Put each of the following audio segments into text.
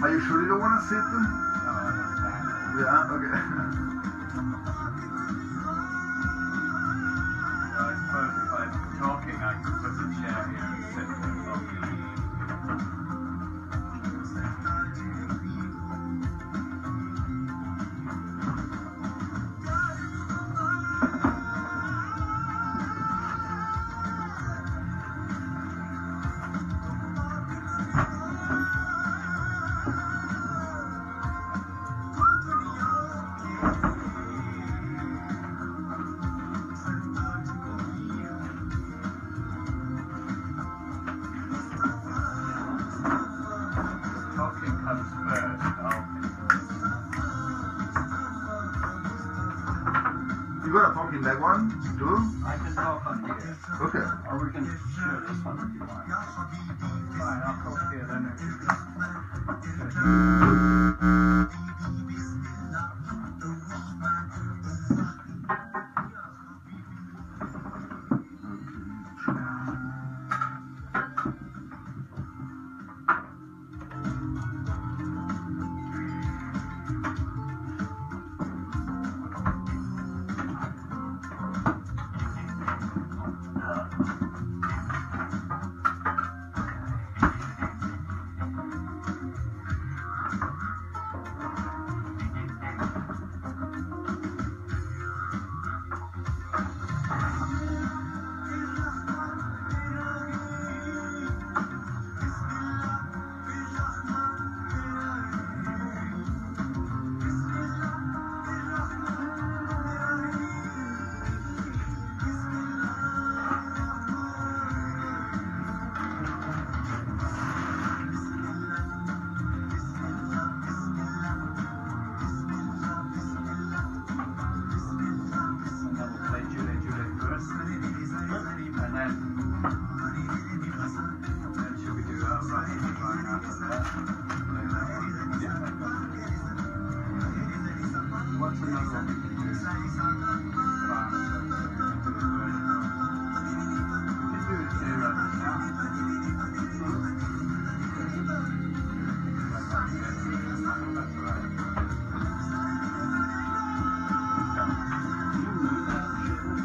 Are you sure you don't want to sit? No, that's fine. Yeah, okay. So I suppose if I'm talking, I can put a chair here and sit and talk. You got a talking that one too? I can talk on here. Okay. Or we can share this one if you want. Fine, I'll talk here then.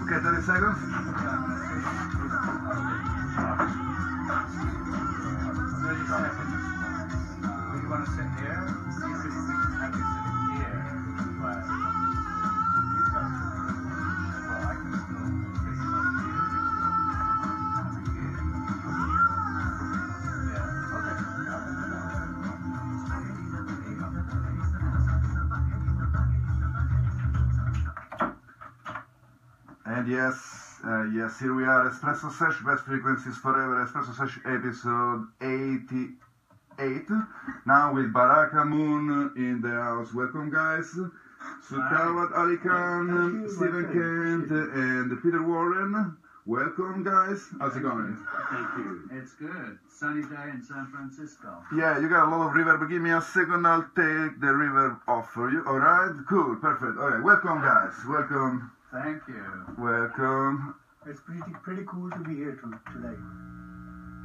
Okay, 30 seconds. You want to sit here? You could have you sitting here. Well, I can still pretty close to you. Yeah, okay. And yes, here we are, Espresso Sesh, Best Frequencies Forever, Espresso Sesh episode 88. Now with Baraka Moon in the house. Welcome, guys. Sutawat Ali Khan, Stephen Kent, and Peter Warren. Welcome, guys. How's it going? Thank you. It's good. Sunny day in San Francisco. Yeah, you got a lot of reverb. Give me a second, I'll take the reverb off for you. Alright, cool, perfect. Alright, welcome, guys. Welcome. Thank you. Welcome. It's pretty cool to be here today.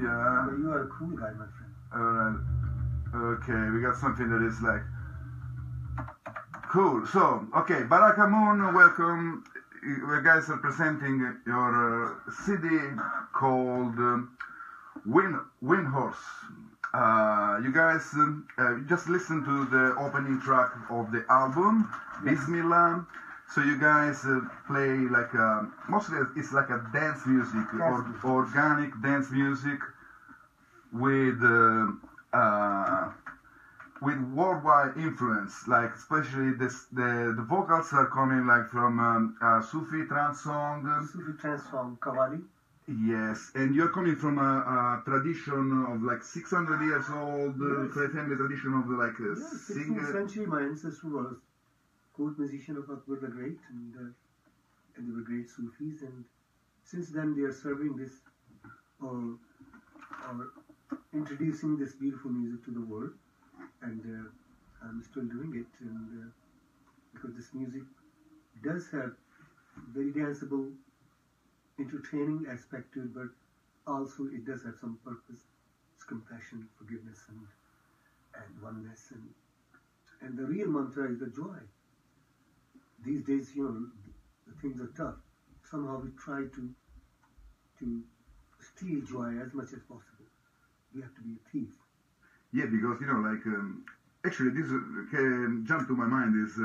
Yeah. You are a cool guy, my friend. Alright. Okay, we got something that is like cool. So, okay, Baraka Moon, welcome. You guys are presenting your CD called Wind Horse. You guys just listen to the opening track of the album, Bismillah. So you guys play like mostly it's like a dance music, or organic dance music with worldwide influence. Like especially the vocals are coming like from Sufi trance song. Sufi trance song, Qawwali. Yes, and you're coming from a tradition of like 600 years old, family tradition of like a singer. 16th century, my ancestor was court musician of Akbar the Great, and they were great Sufis, and since then they are serving this or introducing this beautiful music to the world, and I'm still doing it, and because this music does have very danceable, entertaining aspect to it, but also it does have some purpose. It's compassion, forgiveness, and oneness, and the real mantra is the joy. These days, the things are tough. Somehow we try to steal joy as much as possible. We have to be a thief. Yeah, because actually this jumped to my mind is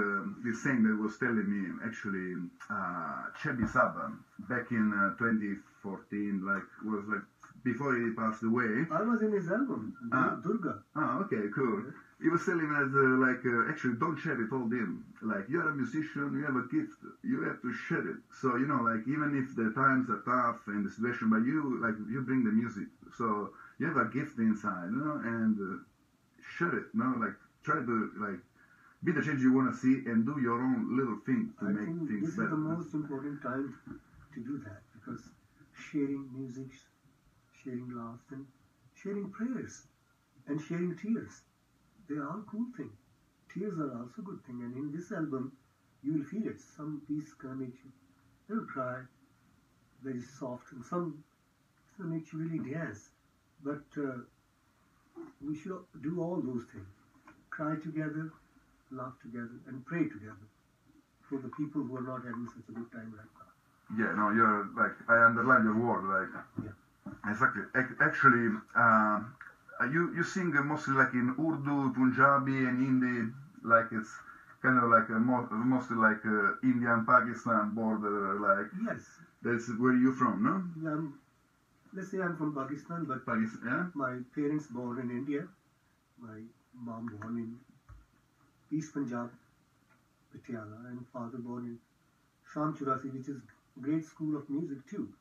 this saying that was telling me actually Chebby Saba back in 2014, was before he passed away. I was in his album, Durga. Okay, cool. Yeah. He was telling me that actually Don Cherry told him you're a musician, you have a gift, you have to share it. So even if the times are tough and the situation, but you bring the music, so you have a gift inside, and share it, try to be the change you want to see and do your own little thing to make things this better. This is the most important time to do that, because sharing music, sharing laughs, and sharing prayers, and sharing tears, they are all cool things. Tears are also good thing, and in this album, you will feel it. Some piece can make you cry, very soft, and some make you really dance. But we should do all those things. Cry together, laugh together, and pray together for the people who are not having such a good time right now. Yeah, no, you're I underline your word, Yeah. Exactly. Actually, you sing mostly in Urdu, Punjabi, and Hindi, it's kind of mostly India and Pakistan border, Yes. That's where you're from, no? Yeah, let's say I'm from Pakistan, but Yeah? my parents born in India. My mom born in East Punjab, Patiala, and father born in Sham Churasi, which is great school of music too.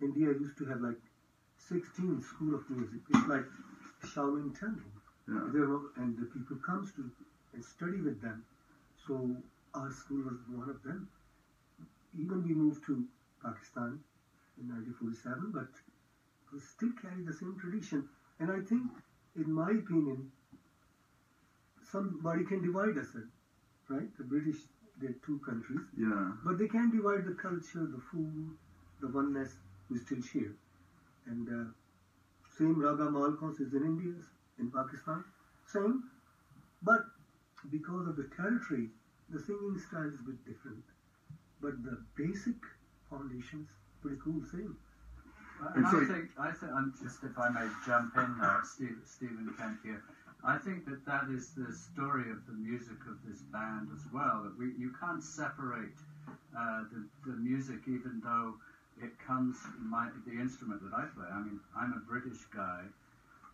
India used to have 16 school of music. It's like Shaolin Temple. Yeah. And the people comes to and study with them. So our school was one of them. Even we moved to Pakistan in 1947, but we still carry the same tradition. And I think, in my opinion, somebody can divide us, right? The British, they're two countries. Yeah. But they can divide the culture, the food, the oneness, we still share. And same Raga Malkos is in India, in Pakistan, same. But because of the territory, the singing style is a bit different. But the basic foundations, pretty cool, same. And I think, I'm just, if I may jump in there, Stephen Kent here, I think that is the story of the music of this band as well. That you can't separate the music, even though it comes, the instrument that I play. I mean, I'm a British guy,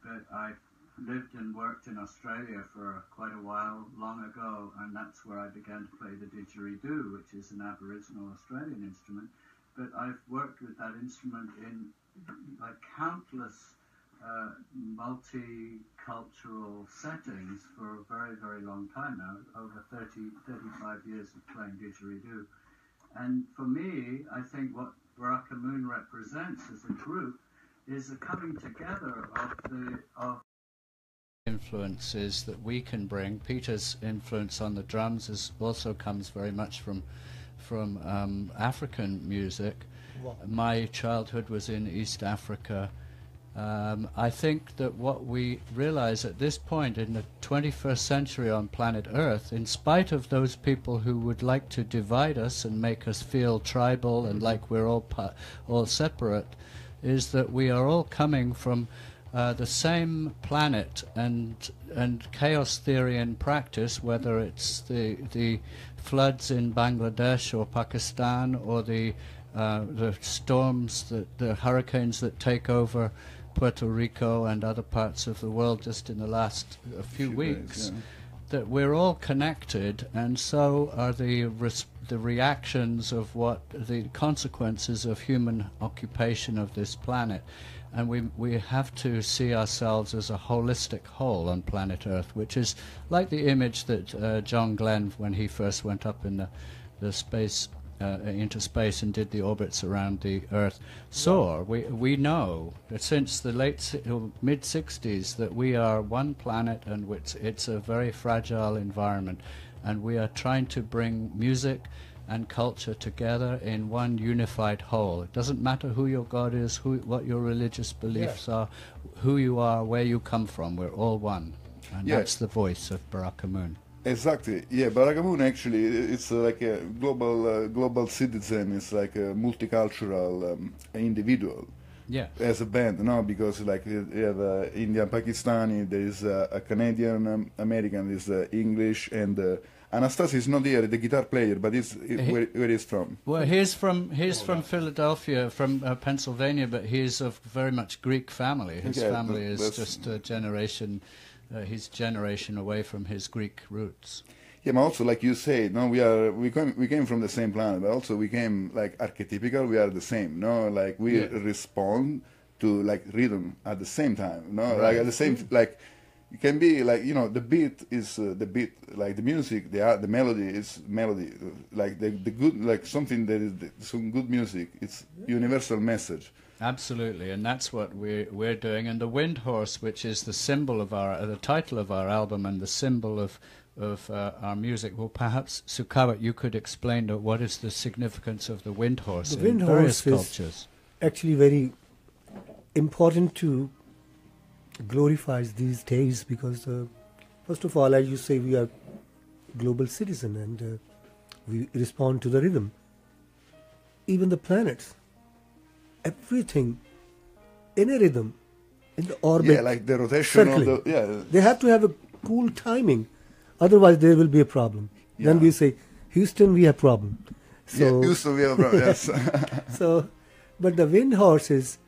but I've lived and worked in Australia for quite a while, long ago, and that's where I began to play the didgeridoo, which is an Aboriginal Australian instrument. But I've worked with that instrument in countless multicultural settings for a very, very long time now, over 35 years of playing didgeridoo. And for me, I think what Baraka Moon represents as a group is a coming together of influences that we can bring. Peter's influence on the drums also comes very much from African music. Wow. My childhood was in East Africa. I think that what we realize at this point in the 21st century on planet Earth, in spite of those people who would like to divide us and make us feel tribal and like we're all separate, is that we are all coming from the same planet, and chaos theory in practice, whether it's the floods in Bangladesh or Pakistan, or the storms, the hurricanes that take over Puerto Rico and other parts of the world just in the last few weeks, days, yeah. That we're all connected, and so are the reactions of what the consequences of human occupation of this planet. And we have to see ourselves as a holistic whole on planet Earth, which is like the image that John Glenn, when he first went up in the space, into space and did the orbits around the Earth, saw. We know that since the mid-60s that we are one planet, and it's a very fragile environment, and we are trying to bring music and culture together in one unified whole. It doesn't matter who your God is, what your religious beliefs are, who you are, where you come from. We're all one. and Yeah. that's the voice of Baraka Moon. Exactly. Yeah, Baraka Moon actually, it's like a global citizen. It's like a multicultural individual Yeah. as a band, no? Because like you have Indian, Pakistani, there is a Canadian, American, there's English, and Anastasia is not here, the guitar player, but where he's from. Well, he's from Philadelphia, from Pennsylvania, but he's of very much Greek family. His Okay, family is that's- just a generation. His generation away from his Greek roots. Yeah, but also like you say, no, we came from the same planet, but also we came like archetypical. We are the same, no, like we Yeah. respond to like rhythm at the same time, no, Right. like at the same like it can be like the beat is the beat, like the music, the melody is melody, like the good like something that is some good music. It's universal message. Absolutely, and that's what we're doing. And the wind horse, which is the symbol of the title of our album and the symbol of our music. Well, perhaps Sukawa, you could explain what is the significance of the wind horse The in wind various horse is cultures. actually very important to glorify these days because, first of all, as you say, we are global citizen and we respond to the rhythm. Even the planets, everything in a rhythm, in the orbit. Yeah, like the rotation circling. of the They have to have a cool timing, otherwise there will be a problem. Then Yeah. we say, Houston, we have problem. So, used to be a problem. Yes. so, but the wind horse is,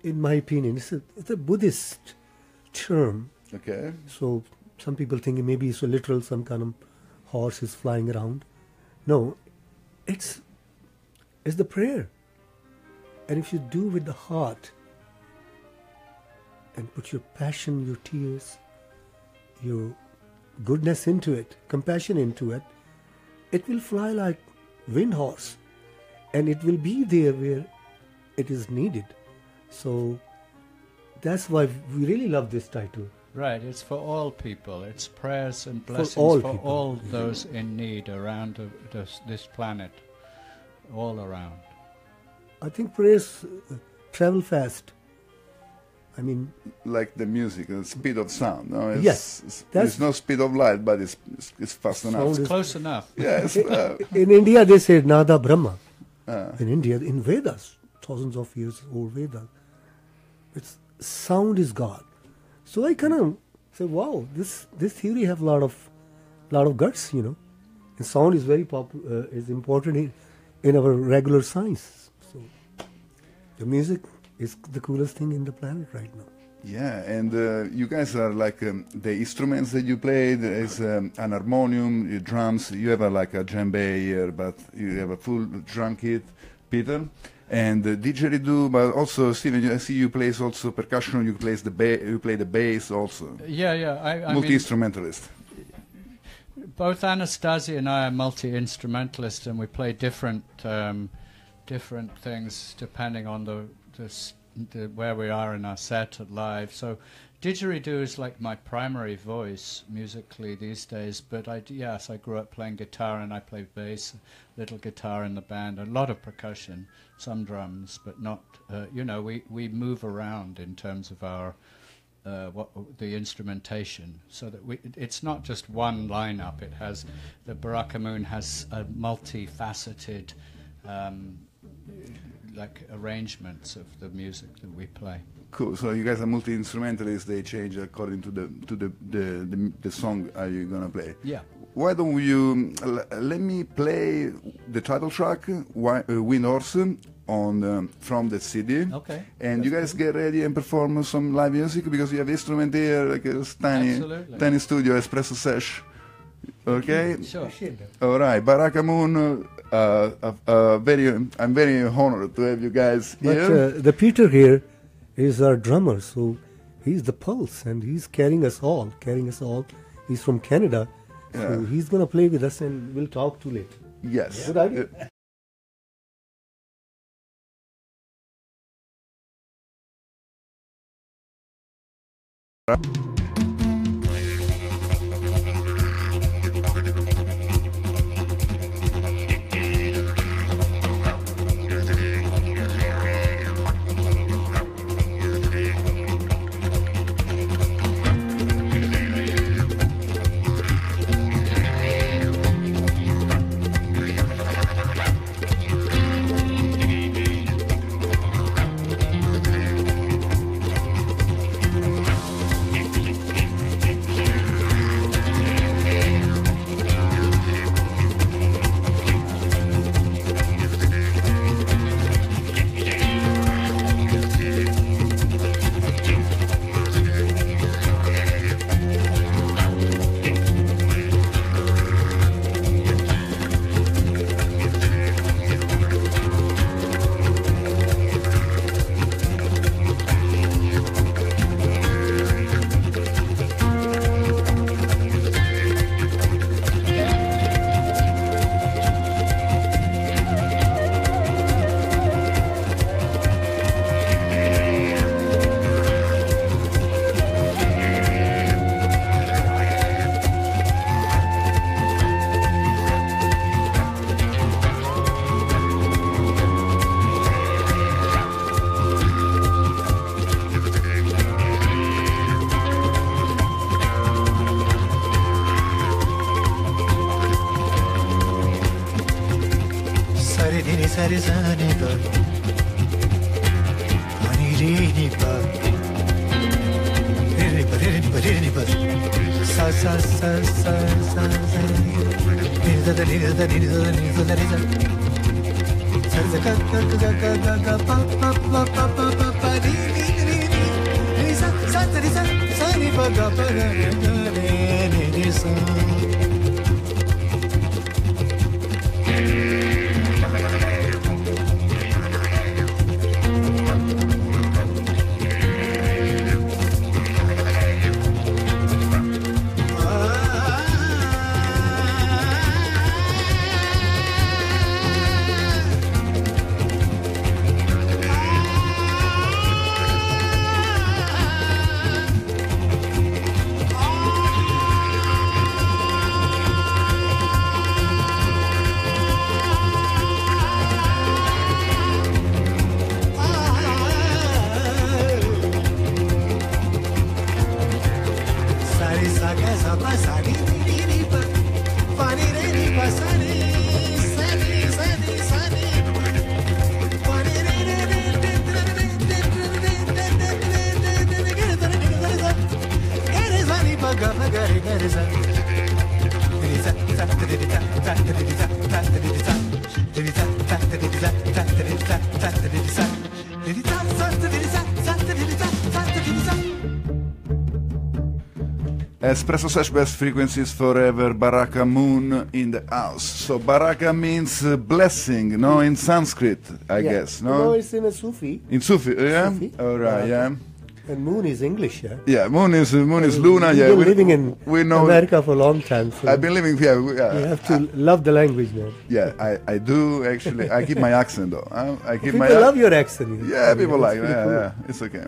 in my opinion, it's a Buddhist term. Okay. So some people think maybe it's a literal, some kind of horse is flying around. No, it's the prayer. And if you do with the heart and put your passion, your tears, your goodness into it, compassion into it, it will fly like wind horse, and it will be there where it is needed. So that's why we really love this title. Right, it's for all people. It's prayers and blessings all for people. all those in need around this planet, all around. I think prayers travel fast. I mean, Like the music, the speed of sound. No, it's, Yes, it's, that's- it's no speed of light, but it's fast enough. Sound is- Close enough. Yes. in India they say Nada Brahma. Uh, In India, in Vedas, thousands of years old Vedas, it's sound is God. So I kind of say, wow, this theory have a lot of guts, you know. And sound is very is important in our regular science. So the music is the coolest thing in the planet right now. yeah, and you guys are like the instruments that you play. There is an harmonium, drums. You have like a djembe here, but you have a full drum kit, Peter. And didgeridoo, but also Steven, I see you play also percussion. You play the bass also. Yeah, I mean, Multi-instrumentalist. both Anastasia and I are multi-instrumentalists, and we play different things depending on the where we are in our set at live. So didgeridoo is like my primary voice musically these days, but I grew up playing guitar, and I play bass, little guitar in the band, a lot of percussion, some drums, but not, we move around in terms of our the instrumentation, so that it's not just one lineup. It has, the Baraka Moon has a multifaceted like arrangements of the music that we play. Cool. So you guys are multi-instrumentalists. They change according to the song you're gonna play. Yeah. Why don't you let me play the title track, Wind Horse, on from the CD. Okay. And you guys get ready and perform some live music, because you have instrument here, like a Absolutely. tiny studio, Espresso Sesh. Okay. Sure. All right, Baraka Moon. I'm very honored to have you guys But here. the Peter here is our drummer, so he's the pulse, and he's carrying us all. He's from Canada, so Yeah. he's gonna play with us, and we'll talk to later. Yes. Good idea. re sa ni pa pa ni re ni pa re ni pa sa sa sa sa sa ni da da ni da da ni da ni da ni da sa sa ka ka ka ka ka pa pa pa pa pa pa pa ni ni sa sa sa ni pa ga pa ga ni sa Espresso Sesh, best frequencies forever. Baraka Moon in the house. So Baraka means blessing, no, in Sanskrit, I guess, no? No, it's in a Sufi. In Sufi, yeah? Sufi. All right, yeah. And Moon is English, yeah? Yeah, Moon is Luna, You've yeah. been living in we know America for a long time. So I've been living here. you have to love the language, man. Yeah, I do actually. I keep my accent though. I keep People my love your accent. Yeah, people like it. pretty Yeah, cool. yeah, it's okay.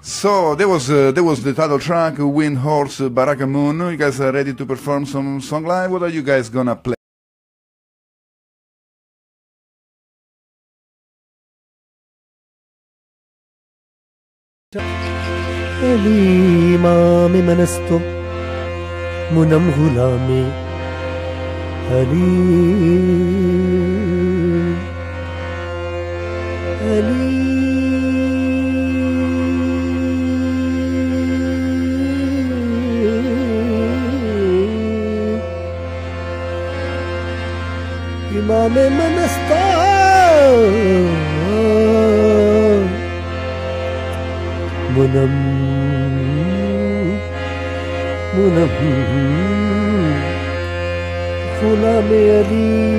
So there was the title track, Wind Horse, Baraka Moon. You guys are ready to perform some song live? What are you guys gonna play? Imam manasto munam hulami Ali Ali Imam manasto munam hulami Ali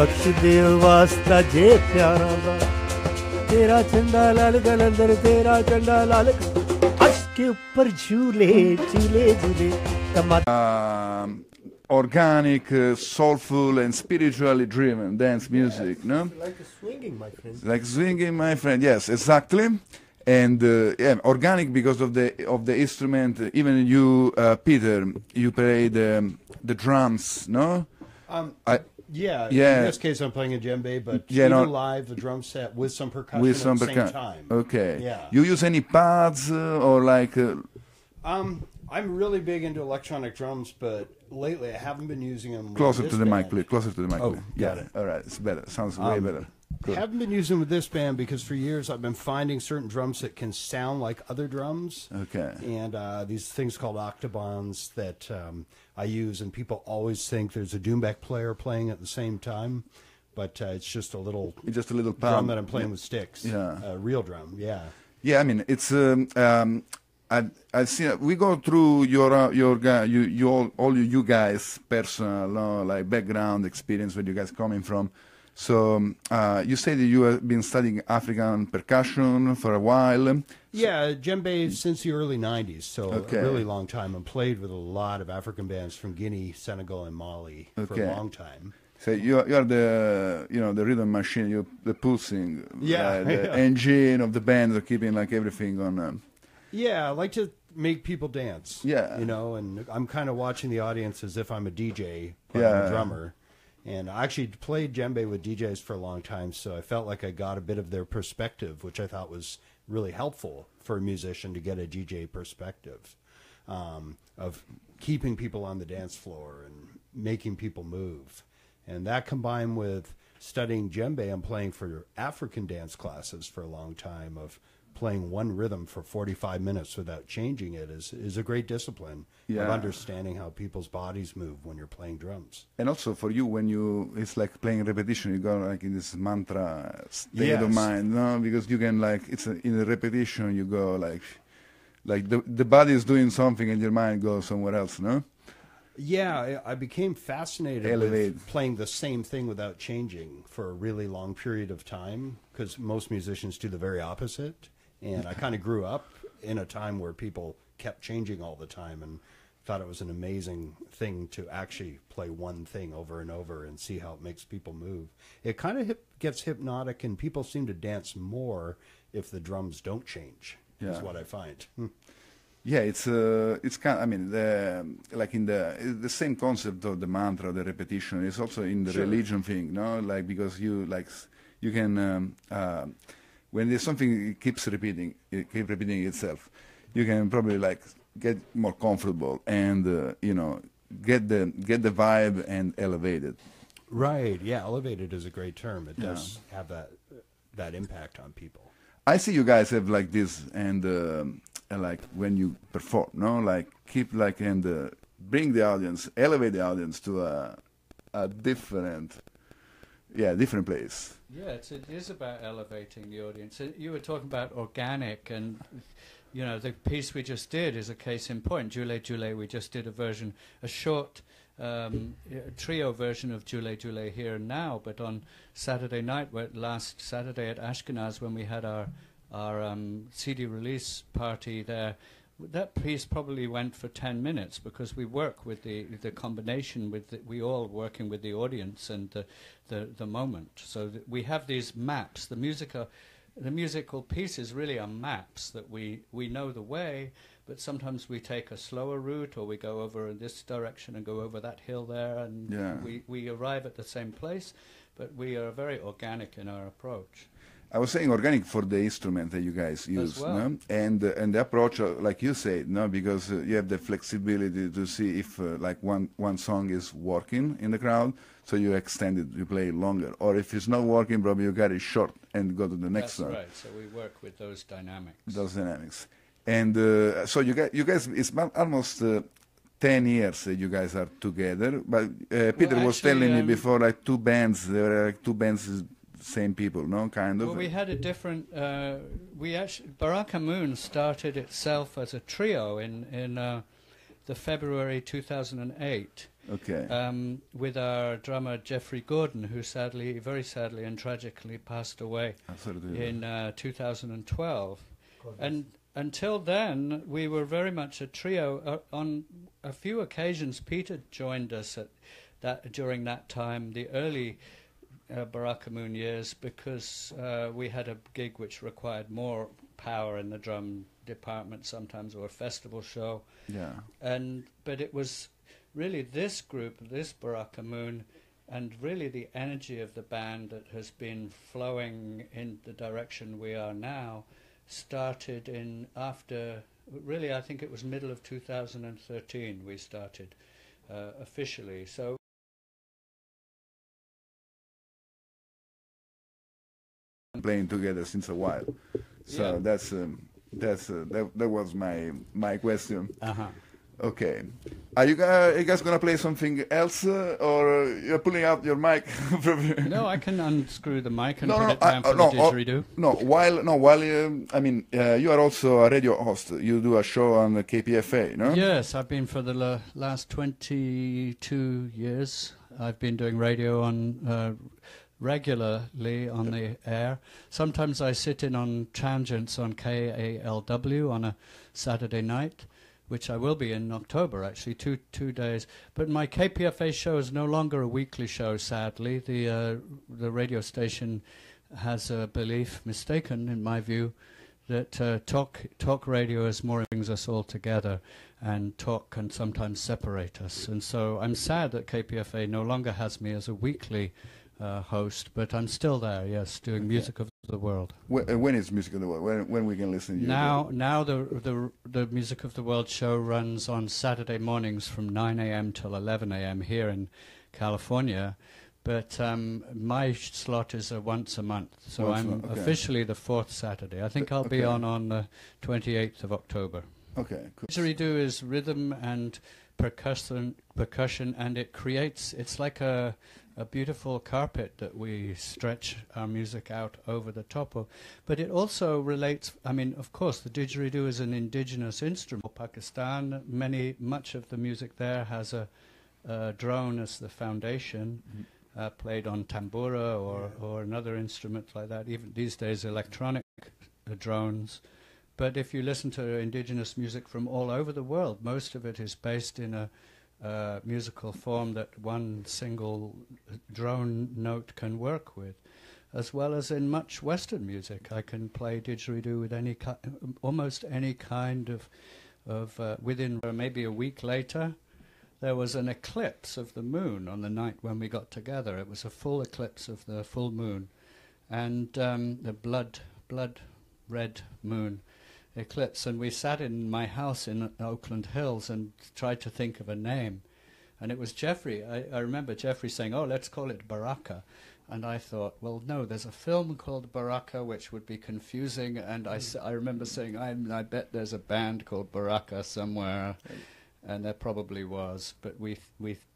बख्श दे वास्ता जे प्यारा दा तेरा चंदा लाल गलंदर तेरा चंदा लाल के ऊपर झूले झूले झूले कमर Organic, soulful, and spiritually driven dance music, no? like swinging, my friend. Like swinging, my friend. Yes, exactly. And yeah, organic because of the instrument. Even you, Peter, you play the drums, no? Yeah. Yeah. In this case, I'm playing a djembe, but Yeah, even no. live, the drum set with some percussion With some at the same percussion. time. Okay. Yeah. You use any pads or like? I'm really big into electronic drums, but lately I haven't been using them. Closer with to this the mic, band. please. Closer to the mic, Oh, please. got Yeah. it. All right. It's better. Sounds way better. Good. Haven't been using with this band because for years I've been finding certain drums that can sound like other drums. Okay. And these things called octobans that I use, and people always think there's a doumbek player playing at the same time, but it's just a little It's just a little drum pad. that I'm playing with sticks. Yeah. A real drum, yeah. Yeah, I mean it's. I see. We go through your guy, all you guys' personal, like background experience where you guys coming from. So you say that you have been studying African percussion for a while. Yeah, djembe since the early 90s, so Okay. a really long time, and played with a lot of African bands from Guinea, Senegal, and Mali for Okay. a long time. So you're the the rhythm machine, you're the pulsing, Yeah, the yeah. engine of the band, keeping like everything on. Yeah, I like to make people dance. Yeah. You know, and I'm kind of watching the audience as if I'm a DJ playing Yeah. a drummer. And I actually played djembe with DJs for a long time, so I felt like I got a bit of their perspective, which I thought was really helpful for a musician to get a DJ perspective of keeping people on the dance floor and making people move. And that combined with studying djembe and playing for African dance classes for a long time, of playing one rhythm for 45 minutes without changing it is a great discipline Yeah. of understanding how people's bodies move when you're playing drums. And also for you, when it's like playing repetition, you go like in this mantra state of Yes. mind, no? Because you can like in a repetition you go like the body is doing something and your mind goes somewhere else, no? Yeah, I became fascinated Elevate. with playing the same thing without changing for a really long period of time, because most musicians do the very opposite. And I kind of grew up in a time where people kept changing all the time, and thought it was an amazing thing to actually play one thing over and over and see how it makes people move. It kind of gets hypnotic, and people seem to dance more if the drums don't change, Yeah. is what I find. Yeah, it's kind. I mean, like in the same concept of the mantra, the repetition. It's also in the Sure. religion thing, no? Like because you can when there's something it keeps repeating itself, you can probably like get more comfortable and get the vibe and elevate it. Right, yeah, elevated is a great term. It Yeah. does have that impact on people. I see you guys have like this and like when you perform, no, like keep like and bring the audience, elevate the audience to a different place. Yeah, it is about elevating the audience. You were talking about organic, and the piece we just did is a case in point. Jule Jule, we just did a short trio version of Jule Jule Here and Now, but on Saturday night, last Saturday at Ashkenaz, when we had our CD release party there, that piece probably went for 10 minutes because we work with the combination we all working with the audience and the moment. So we have these maps. The musical pieces really are maps that we know the way, but sometimes we take a slower route, or we go over in this direction and go over that hill there, and Yeah. we arrive at the same place, but we are very organic in our approach. I was saying organic for the instrument that you guys use, well. no? And the approach, like you said, no, because you have the flexibility to see if like one song is working in the crowd, so you extend it, you play it longer, or if it's not working, probably you got it short and go to the next That's song. right. So we work with those dynamics. Those dynamics, and so you guys, it's almost 10 years that you guys are together. But Peter was actually, telling me before, like two bands, there were like two bands. Same people, no? Kind of. Well, we had a different. Baraka Moon started itself as a trio in the February 2008. Okay. With our drummer Jeffrey Gordon, who very sadly and tragically passed away in 2012. And until then, we were very much a trio. On a few occasions, Peter joined us during that time, the early Baraka Moon years, because we had a gig which required more power in the drum department sometimes, or a festival show. Yeah. But it was really this group, this Baraka Moon, and really the energy of the band that has been flowing in the direction we are now, started really, I think it was middle of 2013 we started officially. So playing together since a while. So Yeah. that was my question. Uh-huh. Okay. Are you guys gonna play something else, or you're pulling out your mic? No, I can unscrew the mic and No, put no, it down for the didgeridoo. While you are also a radio host. You do a show on the KPFA, no? Yes, I've been for the last 22 years. I've been doing radio on regularly on the air. Sometimes I sit in on tangents on KALW on a Saturday night, which I will be in October, actually, two days. But my KPFA show is no longer a weekly show, sadly. The radio station has a belief, mistaken in my view, that talk radio is more brings us all together, and talk can sometimes separate us. And so I'm sad that KPFA no longer has me as a weekly host, but I'm still there, yes, doing Music of the World. When is Music of the World? When we can listen to you? Now the Music of the World show runs on Saturday mornings from 9 a.m. till 11 a.m. here in California, but my slot is once a month, so I'm officially the fourth Saturday. I think I'll be on the 28th of October. Okay, cool. Didgeridoo is rhythm and percussion, and it's like a beautiful carpet that we stretch our music out over the top of. But it also relates, I mean, of course, the didgeridoo is an indigenous instrument. Pakistan, much of the music there has a drone as the foundation, played on tambura or another instrument like that. Even these days, electronic drones. But if you listen to indigenous music from all over the world, most of it is based in a musical form that one single drone note can work with, as well as in much Western music. I can play didgeridoo with almost any kind of within maybe a week later. There was an eclipse of the moon on the night when we got together. It was a full eclipse of the full moon, and the blood red moon eclipse, and we sat in my house in Oakland Hills and tried to think of a name, and it was Jeffrey. I remember Jeffrey saying, "Oh, let's call it Baraka," and I thought, well, no, there's a film called Baraka which would be confusing, and I remember saying, I bet there's a band called Baraka somewhere, and there probably was, but we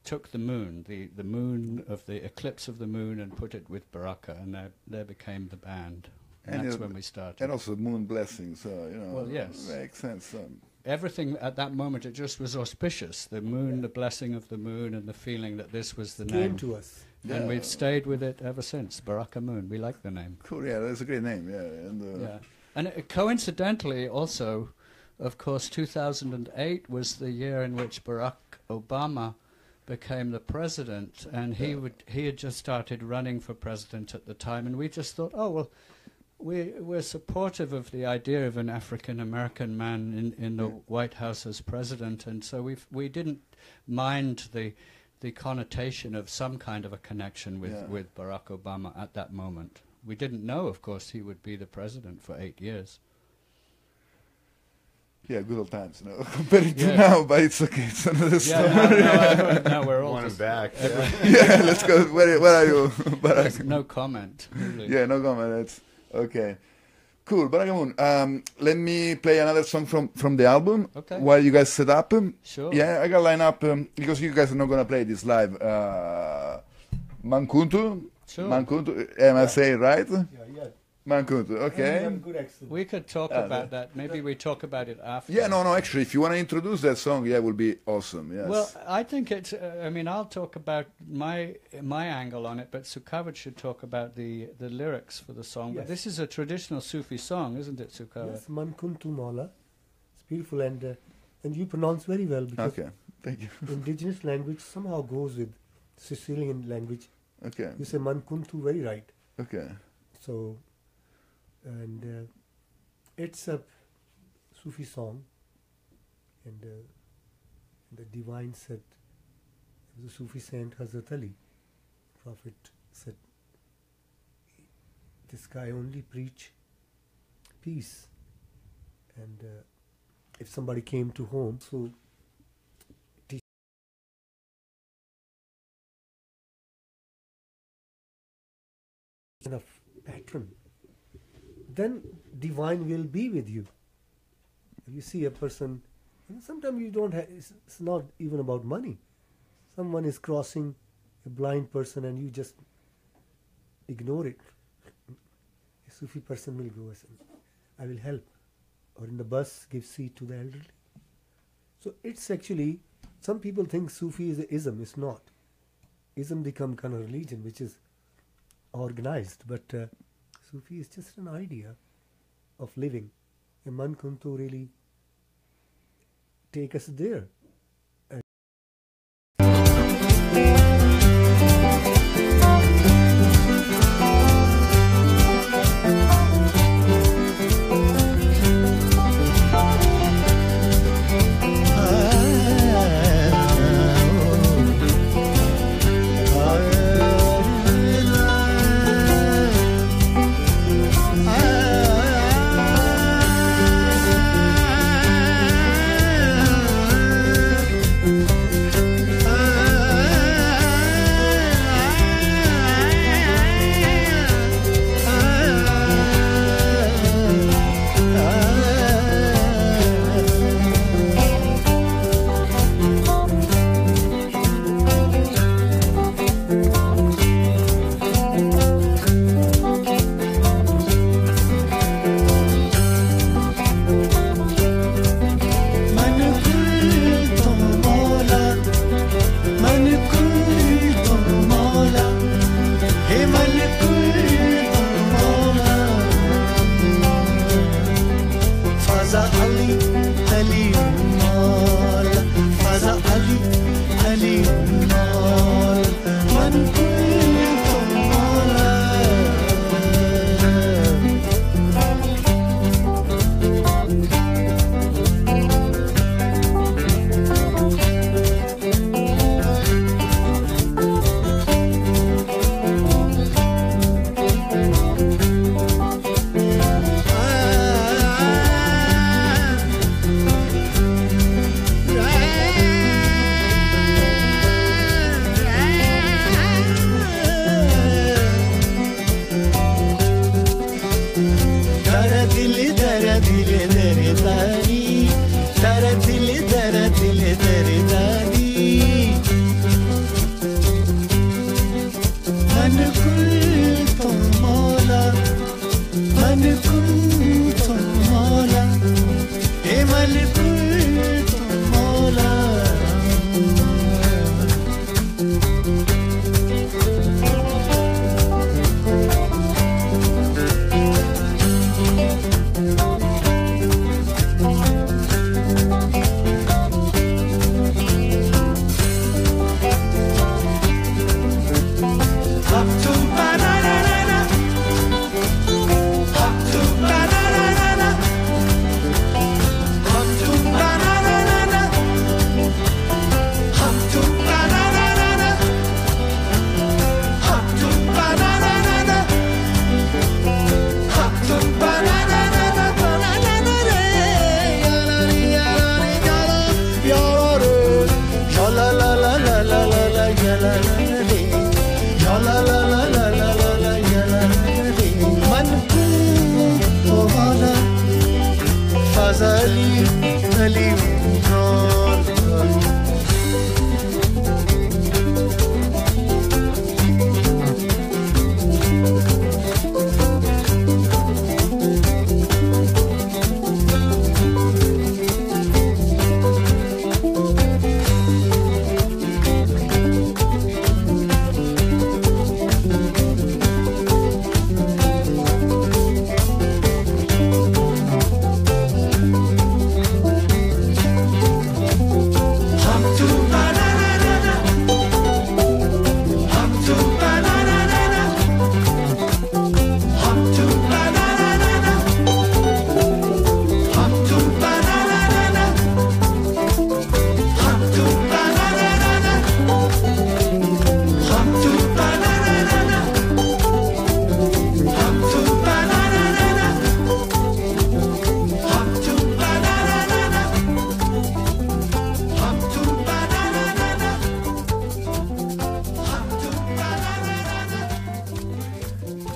took the moon, the moon of the eclipse of the moon, and put it with Baraka, and there became the band. And that's when we started. And also moon blessings, well, yes, makes sense. Everything at that moment, it just was auspicious. The moon, the blessing of the moon, and the feeling that this was the name. Came to us. And we've stayed with it ever since. Baraka Moon. We like the name. Cool, yeah, that's a great name, yeah. And coincidentally, also, of course, 2008 was the year in which Barack Obama became the president, and he had just started running for president at the time, and we just thought, oh, well, we're supportive of the idea of an African-American man in the White House as president, and so we didn't mind the connotation of some kind of a connection with Barack Obama at that moment. We didn't know, of course, he would be the president for 8 years. Yeah, good old times, compared to now, but it's okay. It's another story. Now we're all Want him back. Yeah, let's go. Where are you, Baraka? No comment. Really. Yeah, no comment. That's okay. Cool, Baraka Moon. Let me play another song from the album while you guys set up. Sure. Yeah, I got line up because you guys are not gonna play this live. Mankuntu. Sure. Mankuntu. Am I saying right? Yeah. Mankuntu, okay. And good accent. We could talk about that. Maybe we talk about it after. Yeah, no, actually, if you want to introduce that song, yeah, it will be awesome, yes. Well, I think it's. I mean, I'll talk about my angle on it, but Sukhawat should talk about the lyrics for the song. Yes. But this is a traditional Sufi song, isn't it, Sukhawat? Yes, Mankuntu Mala. It's beautiful, and you pronounce very well, because Okay, thank you. indigenous language somehow goes with Sicilian language. Okay, You say Mankuntu very right. okay. So, and it's a Sufi song, and the divine said, the Sufi saint Hazrat Ali, Prophet said, this guy only preach peace, and if somebody came to home, so teach enough pattern, then divine will be with you. You see a person, sometimes you don't have, it's not even about money. Someone is crossing, a blind person, and you just ignore it. A Sufi person will go and say, I will help. Or in the bus, give seat to the elderly. So it's actually, some people think Sufi is a ism. It's not. Ism become kind of religion, which is organized, but Sufi is just an idea of living. And Mankuntu really take us there.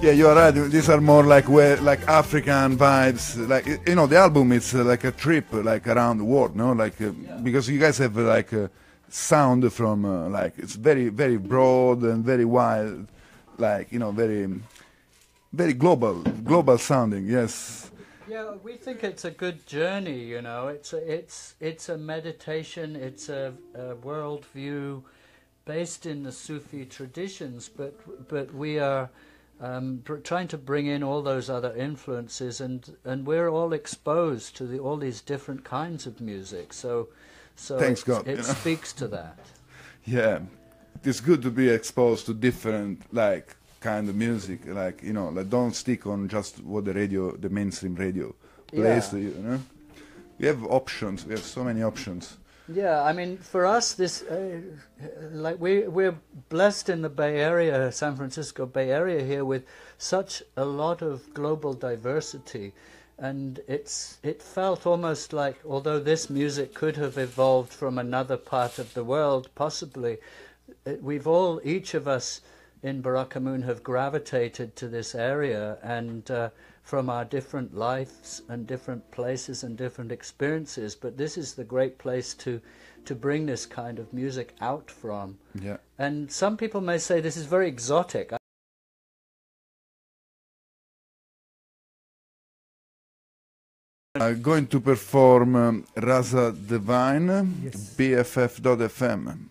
Yeah, you are right. These are more like African vibes. Like the album is like a trip like around the world, no? Like because you guys have like a sound from like it's very very broad and very wild, like very very global sounding. Yes. Yeah, we think it's a good journey. It's a meditation. It's a worldview based in the Sufi traditions, but we are trying to bring in all those other influences, and we're all exposed to all these different kinds of music. So Thanks God, it speaks to that. Yeah, it's good to be exposed to different like kind of music. Like like don't stick on just what the mainstream radio plays to you. We have options. We have so many options. Yeah, I mean, for us, this like we're blessed in the Bay Area, San Francisco Bay Area here, with such a lot of global diversity, and it felt almost like, although this music could have evolved from another part of the world, possibly, each of us in Baraka Moon have gravitated to this area, and from our different lives and different places and different experiences, but this is the great place to bring this kind of music out from. Yeah. And some people may say this is very exotic. I'm going to perform Rasa Divine, Yes. BFF.FM.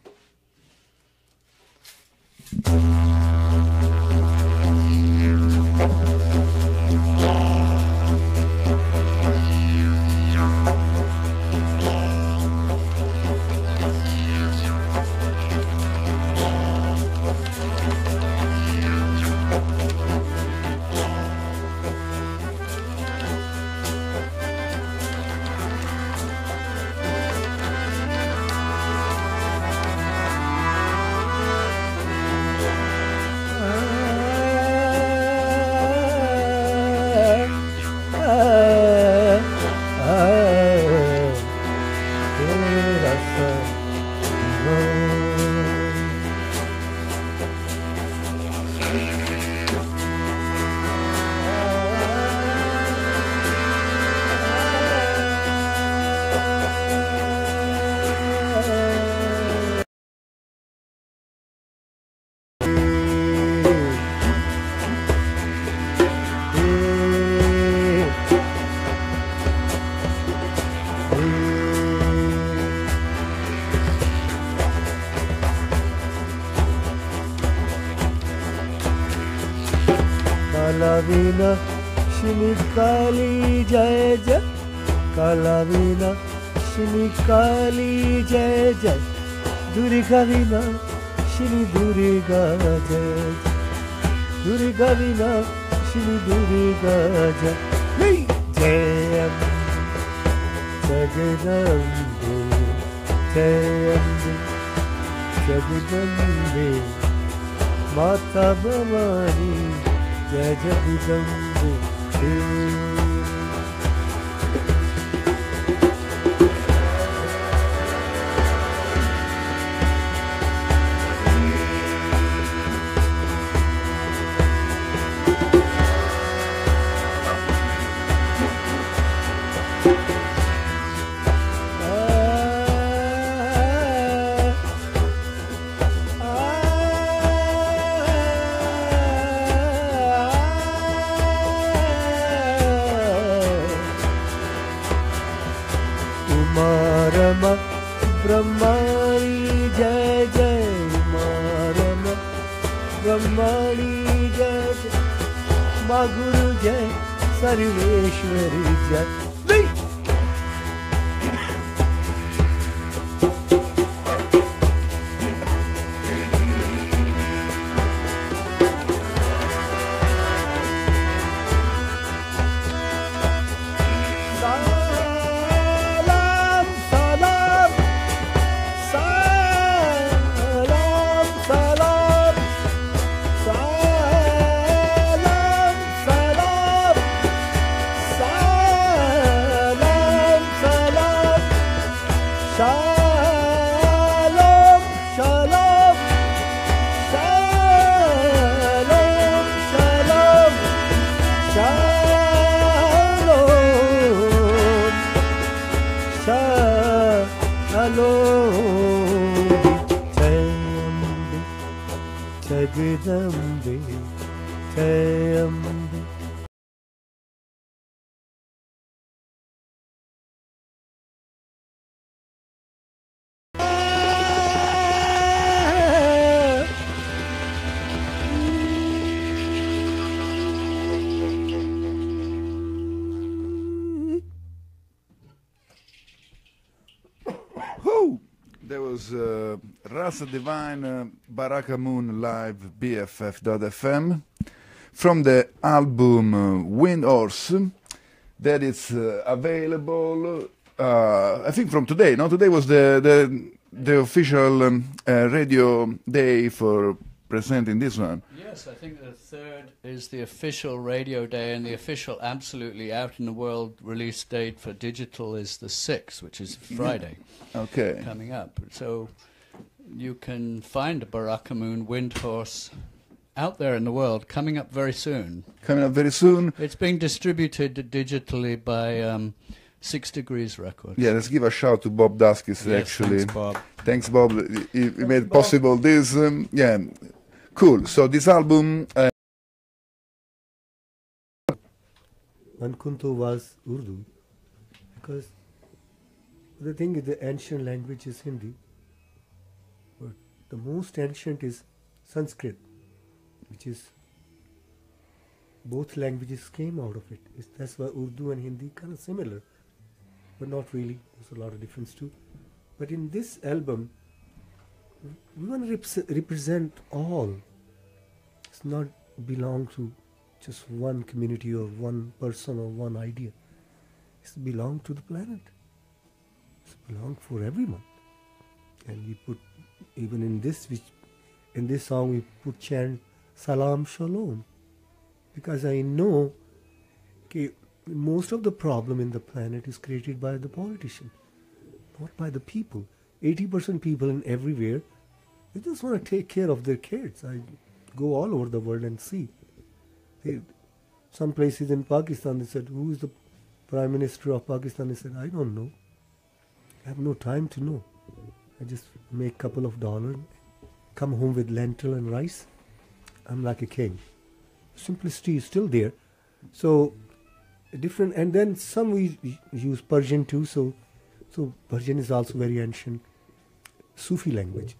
Kalavina Shinikali Jai Jai Kalavina Shinikali Jai Jai Durga Vina Shini Durga Jai Durga Vina Shini Durga Jai Hey Jai Jagadambe Jai Jagadambe Mata Bhavani Jai Jagadambe Marama Brahmani Jai Jai Marama Brahmani Jai Jai Ma Guru Jai Sarveshwari Jai Jagadambe, Jayambe. Whew! There was Rasa Divine Baraka Moon live BFF.fm from the album Wind Horse that is available I think from today. No, today was the official radio day for presenting this one. Yes, I think the 3rd is the official radio day, and the official absolutely out in the world release date for digital is the 6th, which is Friday. Okay. Coming up. So you can find a Baraka Moon Wind Horse out there in the world, coming up very soon. Coming up very soon. It's being distributed digitally by 6 Degrees Records. Yeah, let's give a shout to Bob Duskis, Yes, actually. thanks, Bob. Thanks, Bob. He made possible this. Yeah, cool. So this album... Mankunto was Urdu, because the thing is the ancient language is Hindi, but the most ancient is Sanskrit, which is both languages came out of it. That's why Urdu and Hindi kind of similar, but not really. There's a lot of difference too. But in this album, we want to represent all. It's not belong to just one community or one person or one idea. It's belong to the planet. It's belong for everyone. And we put, even in this song, we put chant Salam Shalom, because I know most of the problem in the planet is created by the politician, not by the people. 80% people in everywhere, they just want to take care of their kids. I go all over the world and see. Some places in Pakistan, they said, who is the Prime Minister of Pakistan? They said, I don't know. I have no time to know. I just make a couple of dollars, come home with lentil and rice. I'm like a king. Simplicity is still there. So, different, and then some we use Persian too, so Persian is also very ancient. Sufi language.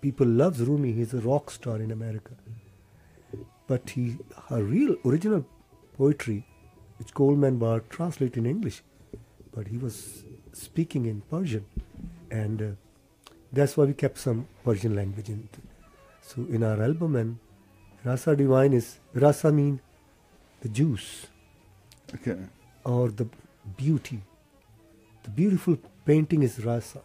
People loves Rumi, he's a rock star in America. But her real original poetry, which Coleman Barr translated in English, but he was speaking in Persian, and that's why we kept some Persian language in it. So in our album, and Rasa Divine is, Rasa mean the juice, Okay. or the beauty. The beautiful painting is Rasa.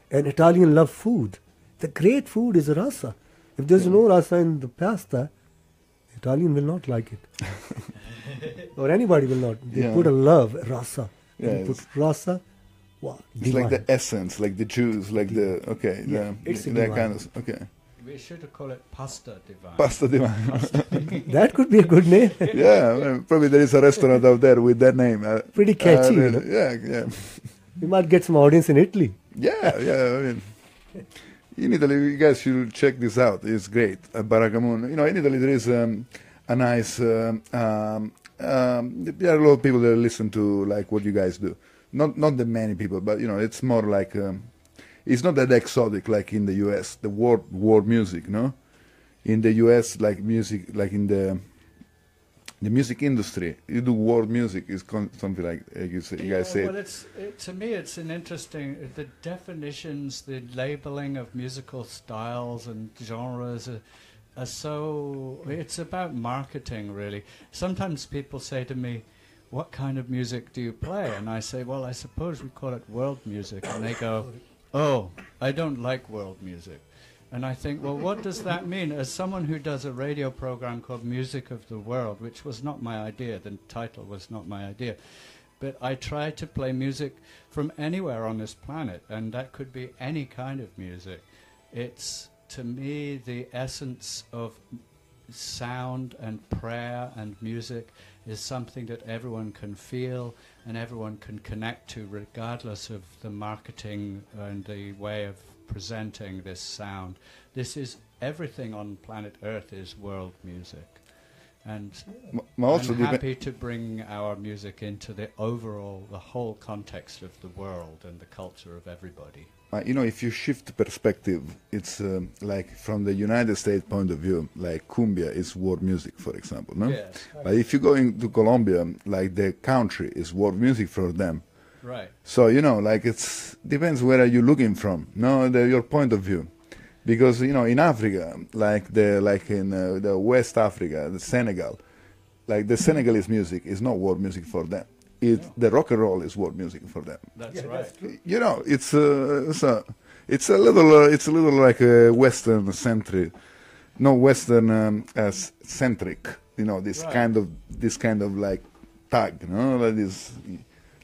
And Italian love food. The great food is Rasa. If there's no Rasa in the pasta, Italian will not like it. Or anybody will not. They put a love, Rasa. Yeah, You put Rasa, wow, It's divine. like the essence, like the juice, like the... Okay, Yeah, it's that divine. kind of... Okay. We should call it Pasta Divine. Pasta Divine. That could be a good name. Yeah, well, probably there is a restaurant out there with that name. Pretty catchy, you know. Yeah. We might get some audience in Italy. Yeah. I mean, in Italy, you guys should check this out. It's great. Baraka Moon. You know, in Italy there is a nice. There are a lot of people that listen to like what you guys do. Not that many people, but you know, it's more like. It's not that exotic like in the U.S. The world music, no. In the U.S., like music, like in the music industry, you do world music is something like you guys say. Well, to me, it's an interesting. The definitions, the labeling of musical styles and genres are so. It's about marketing, really. Sometimes people say to me, "What kind of music do you play?" And I say, "Well, I suppose we call it world music." And they go, "Oh, I don't like world music." And I think, well, what does that mean? As someone who does a radio program called Music of the World, which was not my idea, the title was not my idea, but I try to play music from anywhere on this planet, and that could be any kind of music. It's, to me, the essence of sound and prayer and music is something that everyone can feel and everyone can connect to, regardless of the marketing and the way of presenting this sound. This is everything on planet Earth is world music, and also I'm happy to bring our music into the whole context of the world and the culture of everybody. you know, if you shift perspective, it's like from the United States point of view, like cumbia is world music, for example, no? Yes. But if you go into Colombia, like the country is world music for them. Right. So, you know, like it's depends where are you looking from, no, your point of view. Because, you know, in Africa, like in the West Africa, the Senegal, like the Senegalese music is not world music for them. The rock and roll is world music for them. That's right. You know, it's a little like a Western centric, no Western centric. You know, this kind of like tag, you know, like this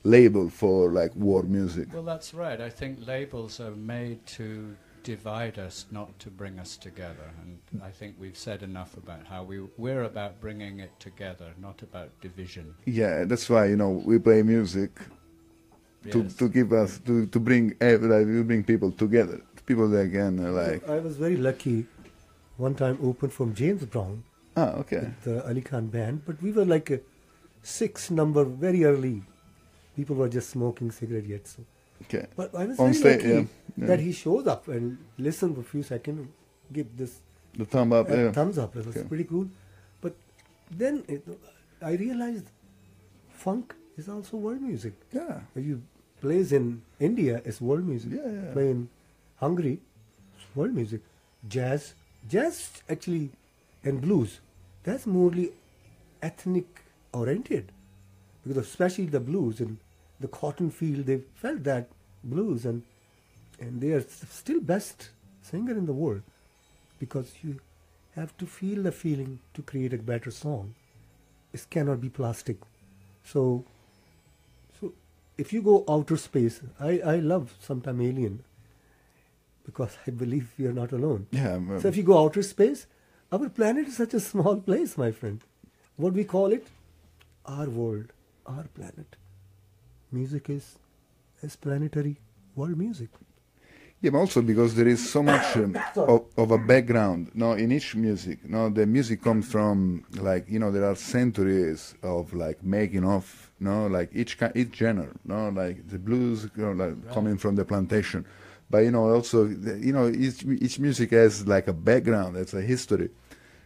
label for like world music. Well, that's right. I think labels are made to divide us, not to bring us together. And I think we've said enough about how we're about bringing it together, not about division. Yeah, that's why, you know, we play music to give us to bring bring people together, people that can like. I was very lucky. One time opened from James Brown. Ah, okay. With the Ali Khan band, but we were like a 6 number very early. People were just smoking cigarette yet, so. Okay. But I was On very stage, lucky yeah. that he shows up and listens for a few seconds, give this The thumb up. Yeah. thumbs up. It was Okay. pretty cool. But then I realized funk is also world music. Yeah. If you plays in India, it's world music. Yeah. Play in Hungary, it's world music. Jazz actually, and blues, that's morely ethnic oriented. Because especially the blues and the cotton field, they felt that blues and they are still best singer in the world, because you have to feel the feeling to create a better song. It cannot be plastic. So if you go outer space, I love sometime Alien, because I believe we are not alone. Yeah. So if you go outer space, our planet is such a small place, my friend. What we call it? Our world, our planet. Music is planetary world music. Yeah, but also because there is so much of a background, no, in each music. No, the music comes from, like, you know, there are centuries of like making of, no, like each genre, no, like the blues, you know, like coming from the plantation. But you know, also, you know, each music has like a background, it's a history.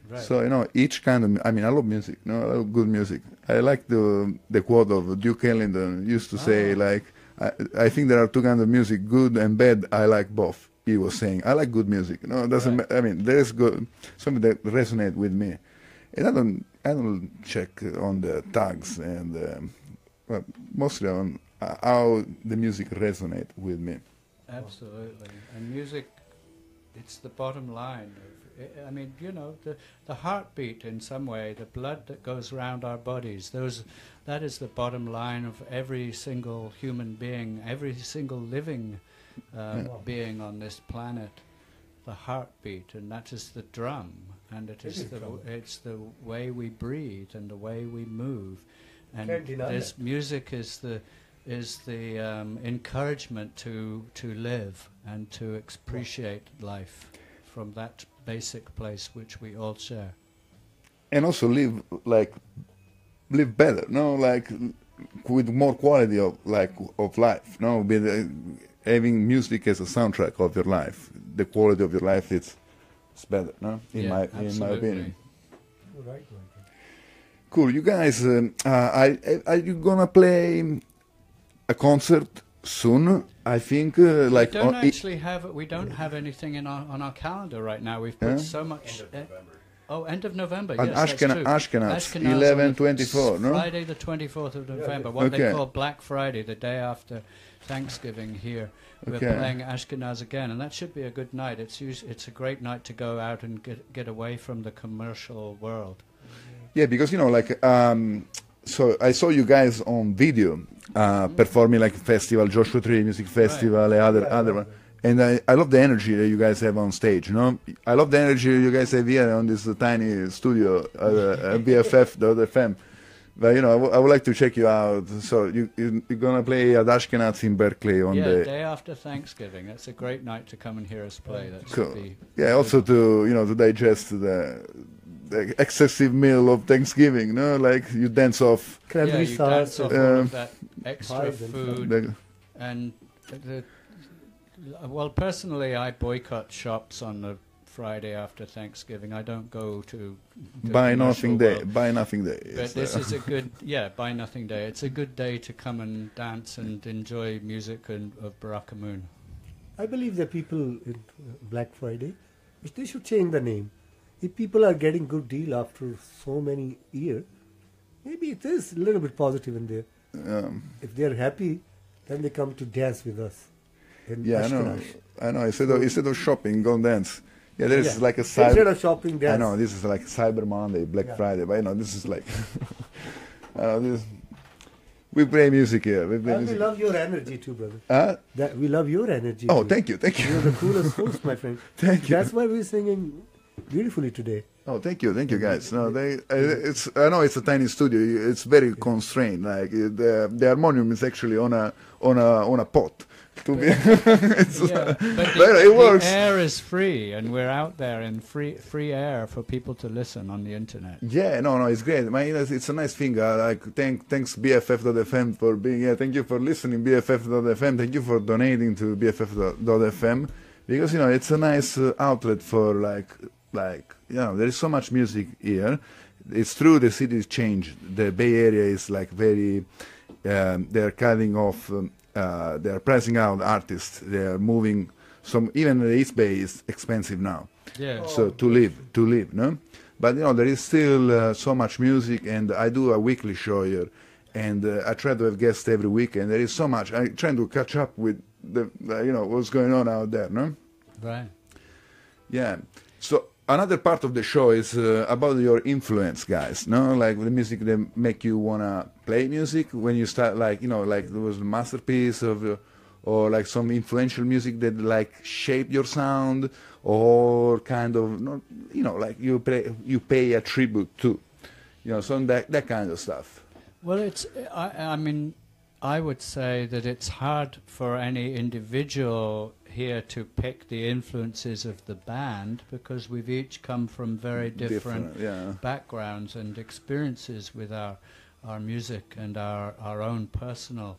Right. So, you know, each kind of, I mean, I love music, no, I love good music. I like the quote of Duke Ellington used to say, like, I think there are two kinds of music, good and bad. I like both. He was saying, I like good music. No, it doesn't. I mean, there is good something that resonates with me, and I don't check on the tags and well, mostly on how the music resonates with me. Absolutely, and music, it's the bottom line. I mean, you know, the heartbeat in some way, the blood that goes around our bodies, that is the bottom line of every single human being, every single living being on this planet. The heartbeat, and that is the drum, and it's the way we breathe and the way we move, and this music is the encouragement to live and to appreciate life from that basic place which we all share, and also live better, no, like with more quality of life, no, with having music as a soundtrack of your life. The quality of your life it's better, no, in my opinion. Right. Cool. You guys, are you gonna play a concert soon? I think like we don't have anything on our calendar right now. We've put so much. End of November. And yes, that's true. Ashkenaz 11/24. No, Friday the 24th of November. What they call Black Friday, the day after Thanksgiving here. We're playing Ashkenaz again, and that should be a good night. It's a great night to go out and get away from the commercial world. Yeah, because you know, like so I saw you guys on video performing like festival, Joshua Tree Music Festival, and other one. And I love the energy that you guys have on stage, you know? I love the energy you guys have here on this tiny studio, BFF.FM. But I would like to check you out. So you're gonna play at Ashkenaz in Berkeley on the day after Thanksgiving. That's a great night to come and hear us play. That cool. should be Also to digest the excessive meal of Thanksgiving. No, like you dance off. Cranberry you sauce. dance off all of that extra pies and food and well, personally, I boycott shops on the Friday after Thanksgiving. I don't go to the Buy nothing day. world. Buy nothing day. But this is a good, buy nothing day. It's a good day to come and dance and enjoy music of Baraka Moon. I believe that people in Black Friday, they should change the name. If people are getting good deal after so many years, maybe it is a little bit positive in there. If they are happy, then they come to dance with us. Yeah, I know. Instead of shopping, go and dance. Yeah, there is like a instead of shopping, dance. I know this is like Cyber Monday, Black Friday, but this is like. We play music here. We love your energy too, brother. We love your energy. Oh, too. thank you. You're the coolest host, my friend. Thank you. That's why we're singing beautifully today. Oh, thank you, guys. No, I know it's a tiny studio. It's very constrained. Like the harmonium is actually on a pot. To be, but it works. The air is free, and we're out there in free air for people to listen on the internet. Yeah, no, it's great. It's a nice thing. Thanks BFF.fm for being here. Thank you for listening, BFF.fm. Thank you for donating to BFF.fm because it's a nice outlet for there is so much music here. It's true the city's changed. The Bay Area is like very. They're cutting off. They're pricing out artists. They're moving. Even the East Bay is expensive now. Yeah. So to live, no. But there is still so much music, and I do a weekly show here, and I try to have guests every week, and there is so much. I'm trying to catch up with the what's going on out there, no. Right. Yeah. So another part of the show is about your influence, guys. No, like the music that make you wanna play music when you start, like there was a masterpiece of, or like some influential music that like shaped your sound, or kind of like you pay a tribute to, some that kind of stuff. Well, I mean, I would say that it's hard for any individual here to pick the influences of the band because we've each come from very different backgrounds and experiences with our music and our own personal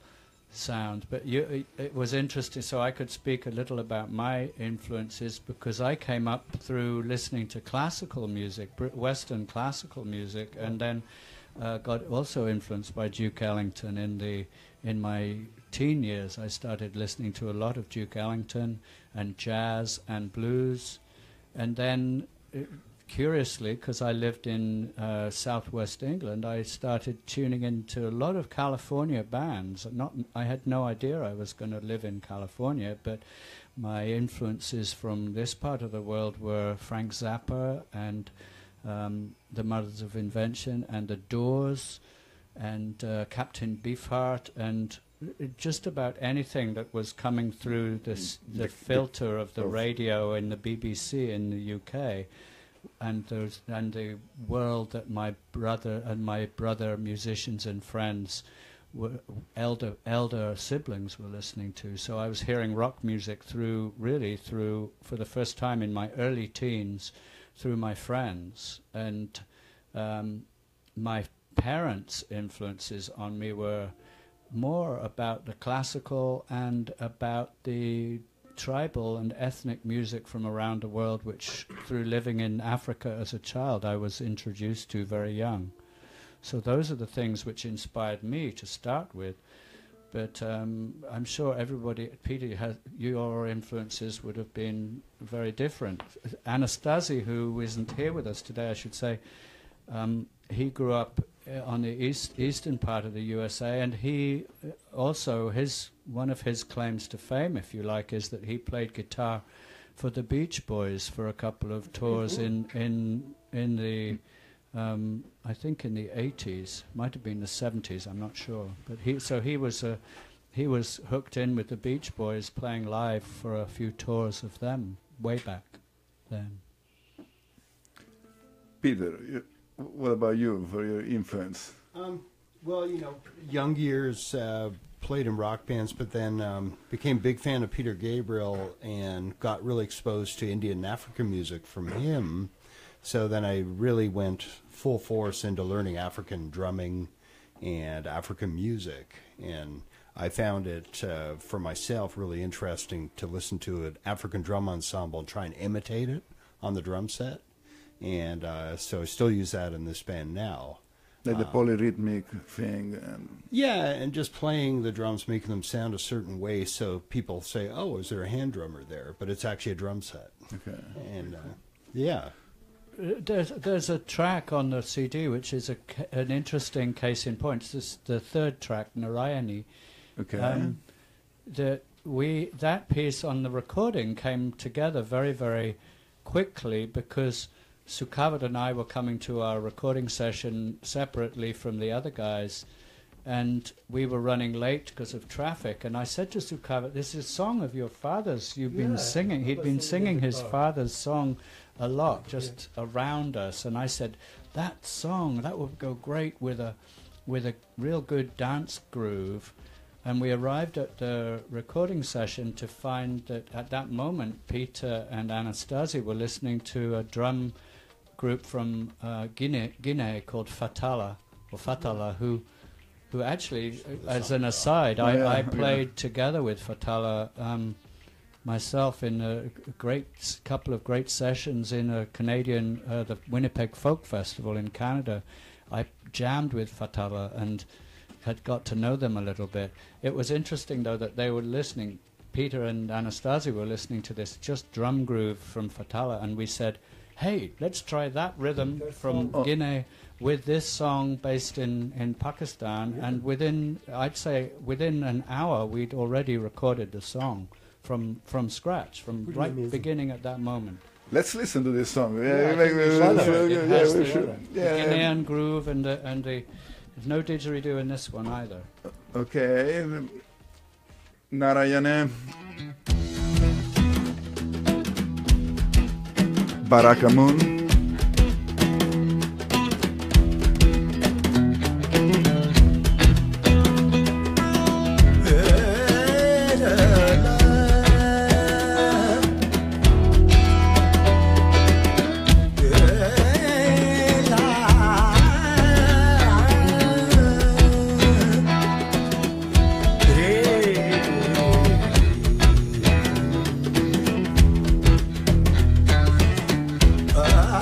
sound. But it was interesting, so I could speak a little about my influences because I came up through listening to classical music, Western classical music, and then got also influenced by Duke Ellington in my teen years. I started listening to a lot of Duke Ellington and jazz and blues, and then curiously, because I lived in southwest England, I started tuning into a lot of California bands. I had no idea I was going to live in California, but my influences from this part of the world were Frank Zappa and the Mothers of Invention and the Doors and Captain Beefheart and just about anything that was coming through the filter of the radio in the BBC in the UK, and the world that my brother musicians and friends were elder siblings were listening to. So I was hearing rock music through for the first time in my early teens through my friends, and my parents' influences on me were more about the classical and about the tribal and ethnic music from around the world, which through living in Africa as a child I was introduced to very young. So those are the things which inspired me to start with. But I'm sure everybody, Peter, your influences would have been very different. Anastasi, who isn't here with us today, I should say, he grew up on the eastern part of the USA, and he also, one of his claims to fame, if you like, is that he played guitar for the Beach Boys for a couple of tours in the I think in the 80s, might have been the 70s, I'm not sure. But he was hooked in with the Beach Boys, playing live for a few tours of them way back then. Peter, what about you for your influence? Well, young years played in rock bands, but then became a big fan of Peter Gabriel and got really exposed to Indian and African music from him. So then I really went full force into learning African drumming and African music. And I found it, for myself, really interesting to listen to an African drum ensemble and try and imitate it on the drum set. And so I still use that in this band now. Like the polyrhythmic thing. Yeah, and just playing the drums, making them sound a certain way so people say, oh, is there a hand drummer there? But it's actually a drum set. Okay. And, yeah. There's a track on the CD which is an interesting case in point. This is the third track, Narayani. Okay. That piece on the recording came together very, very quickly because Sukavat and I were coming to our recording session separately from the other guys, and we were running late because of traffic. And I said to Sukavat, "This is a song of your father's. You've been singing." He'd been singing his father's song a lot, just around us. And I said, "That song, that would go great with a real good dance groove." And we arrived at the recording session to find that at that moment, Peter and Anastasia were listening to a drum group from Guinea called Fatala, who actually, as an aside, I played together with Fatala myself in a couple of great sessions in a Canadian, the Winnipeg Folk Festival in Canada. I jammed with Fatala and had got to know them a little bit. It was interesting, though, that they were listening, Peter and Anastasia were listening to this just drum groove from Fatala, and we said, hey, let's try that rhythm from Guinea with this song based in Pakistan. Yeah. And within an hour, we'd already recorded the song from scratch, from beginning at that moment. Let's listen to this song. Yeah, we should. The Guinean groove and the no didgeridoo in this one either. Okay. Narayane. Baraka Moon. Ah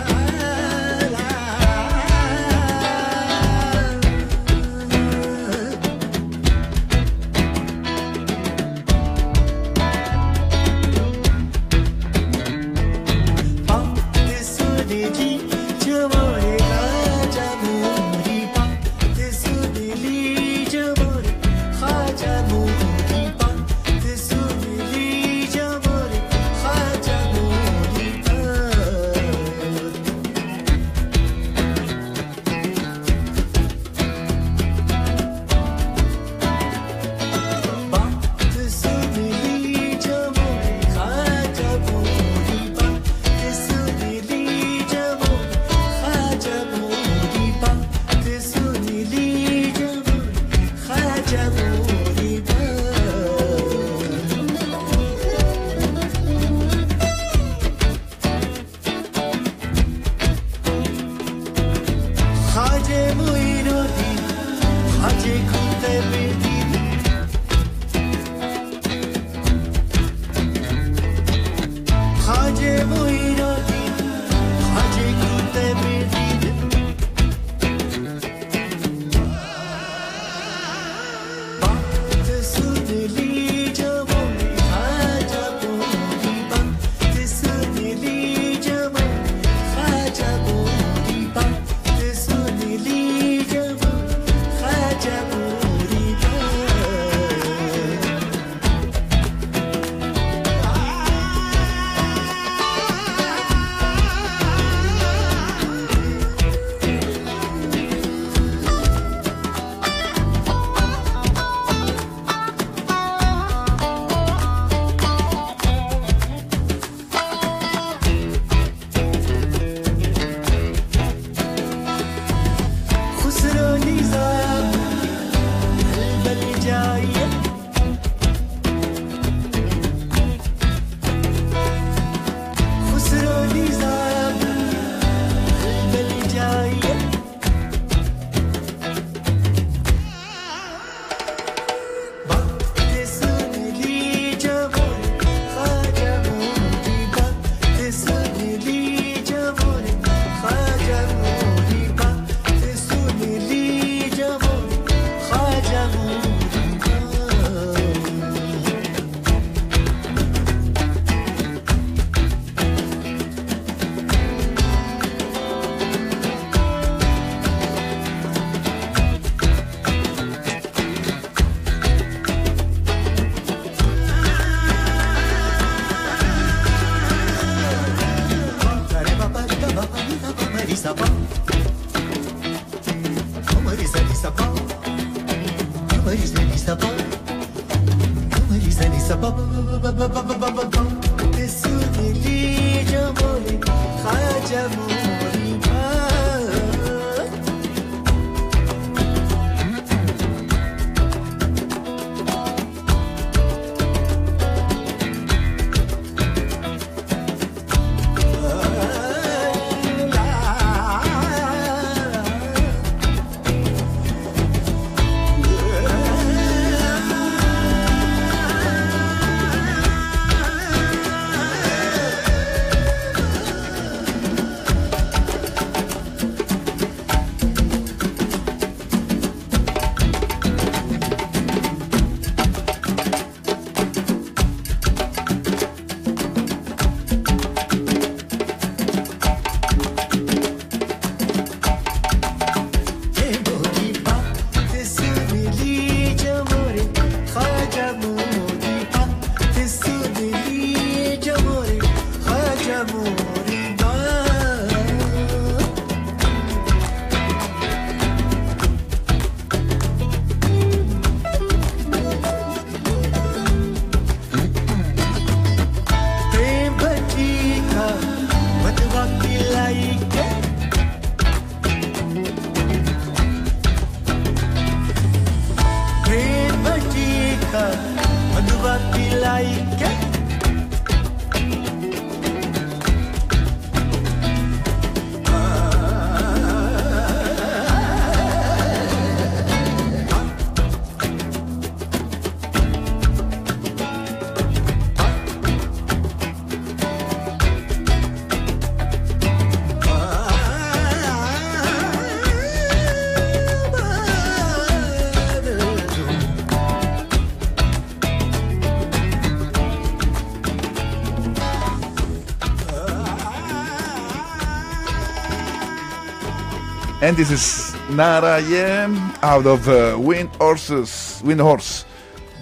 And this is Nara, yeah, out of Wind Horse,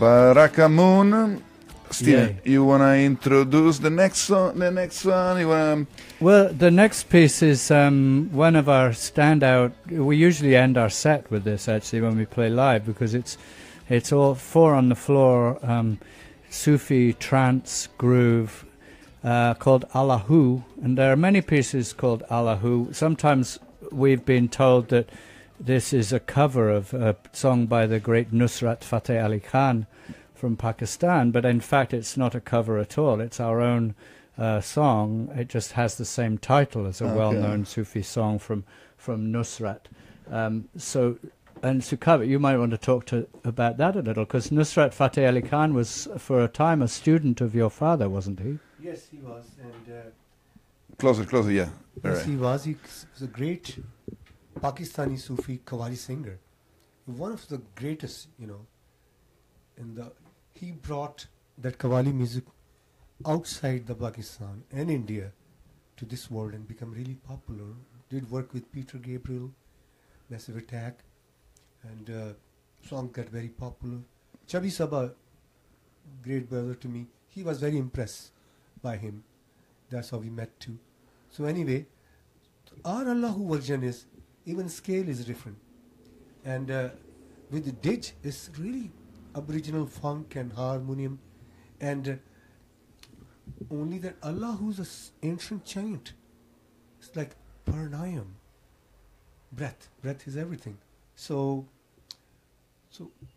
Baraka Moon. Steven, you wanna introduce the next song? The next one, you wanna? Well, the next piece is one of our standout. We usually end our set with this actually when we play live because it's all four on the floor, Sufi trance groove called Allahu, and there are many pieces called Allahu. Sometimes we've been told that this is a cover of a song by the great Nusrat Fateh Ali Khan from Pakistan, but in fact it's not a cover at all. It's our own song. It just has the same title as a well-known Sufi song from Nusrat. And to cover, you might want to talk about that a little, because Nusrat Fateh Ali Khan was for a time a student of your father, wasn't he? Yes, he was. And Closer, yeah. yes, he was. He was a great Pakistani Sufi Qawwali singer. One of the greatest, he brought that Qawwali music outside the Pakistan and India to this world and become really popular. Did work with Peter Gabriel, Massive Attack, and song got very popular. Chabi Sabah, great brother to me, he was very impressed by him. That's how we met too. So anyway, our Allahu version is, even scale is different. And with the Dij, it's really Aboriginal funk and harmonium. And only that Allahu is an ancient chant. It's like Paranayam. Breath. Breath is everything. So,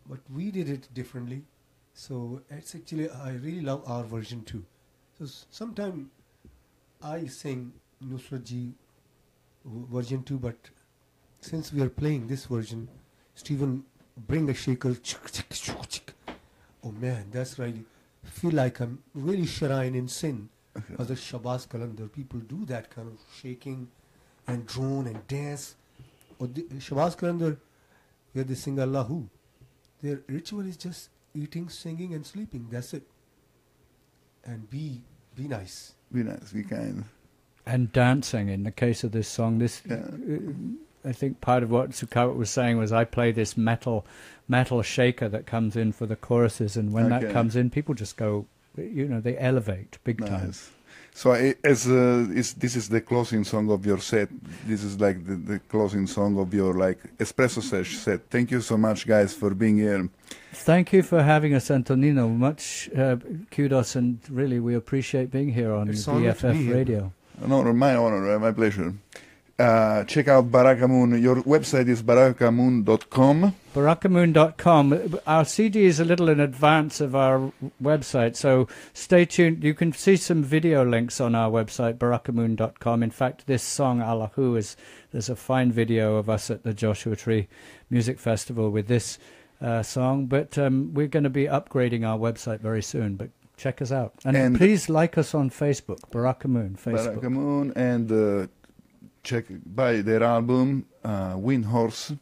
but we did it differently. So it's actually, I really love our version too. So sometimes I sing Nusrat Ji version too, but since we are playing this version, Stephen bring a shaker. Oh man, that's really, feel like I'm really shrine in sin. As the Shabazz Qalandar, people do that kind of shaking and drone and dance. Or the Shabazz Qalandar, where they sing Allahu, their ritual is just eating, singing and sleeping. That's it. And be nice. Be nice, be kind. And dancing. In the case of this song, I think part of what Sukawat was saying was I play this metal shaker that comes in for the choruses, and when that comes in, people just go, they elevate big time. So this is the closing song of your set. This is like the closing song of your Espresso Sesh set. Thank you so much, guys, for being here. Thank you for having us, Antonino. Much kudos, and really we appreciate being here on BFF Radio. No, my honor, my pleasure. Check out Baraka Moon. Your website is barakamoon.com. Barakamoon.com. Our CD is a little in advance of our website, so stay tuned. You can see some video links on our website, barakamoon.com. In fact, this song, Allahu, there's a fine video of us at the Joshua Tree Music Festival with this song. But we're going to be upgrading our website very soon. But check us out. And please like us on Facebook, Baraka Moon, Facebook. Baraka Moon, and buy their album, Wind Horse.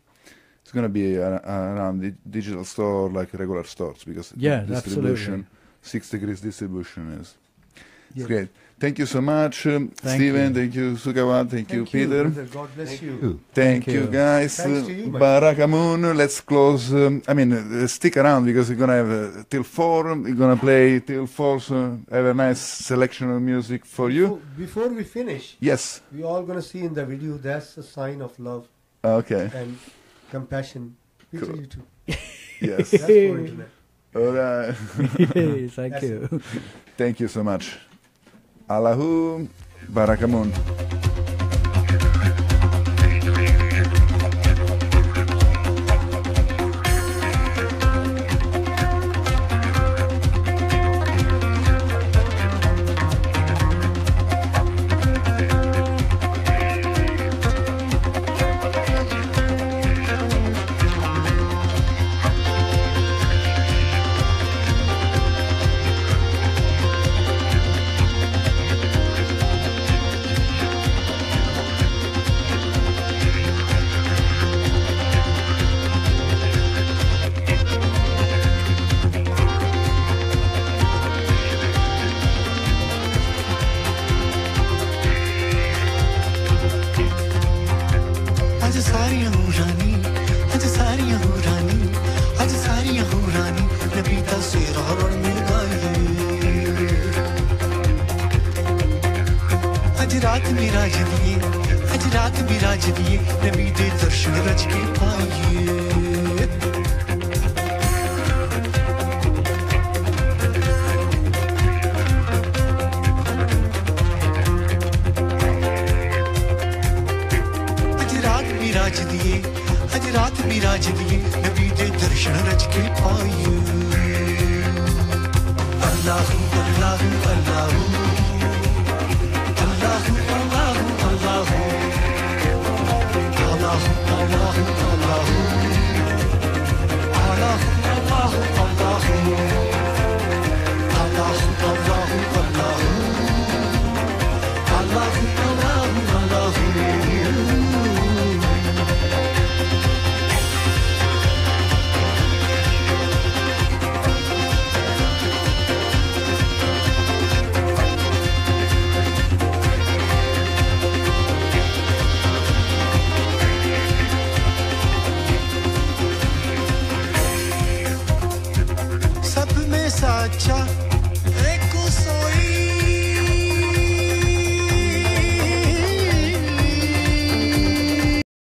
It's going to be around the digital store like regular stores, because distribution, absolutely. 6 Degrees distribution is great. Thank you so much, Steven. Thank you, Sukawat. Thank you, Peter. God bless you. Thank you, guys. Thanks to you, Baraka Moon. Let's close. Stick around, because we're going to have till 4. We're going to play till 4. So I have a nice selection of music for you. Before we finish, yes, we're all going to see in the video, that's a sign of love. Okay. And compassion. Peter, you too. Yes. That's for internet. All right. Thank you. Thank you so much. Allahu, Baraka Moon. सारियां हो रानी अज सारियां हो रानी अज सारियां हो रानी नबी दा सेरा रण में गाइए अज रात मेरा जदिए अज रात मेरा जदिए नबी दे दर्शन रच के पाइए राज दिए अज रात भी राज दिए नबी दे दर्शन रच के पाइए अल्लाह अल्लाह अल्लाह अल्लाह अल्लाह अल्लाह अल्लाह अल्लाह अल्लाह अल्लाह अल्लाह अल्लाह अल्लाह अल्लाह अल्लाह अल्लाह साचा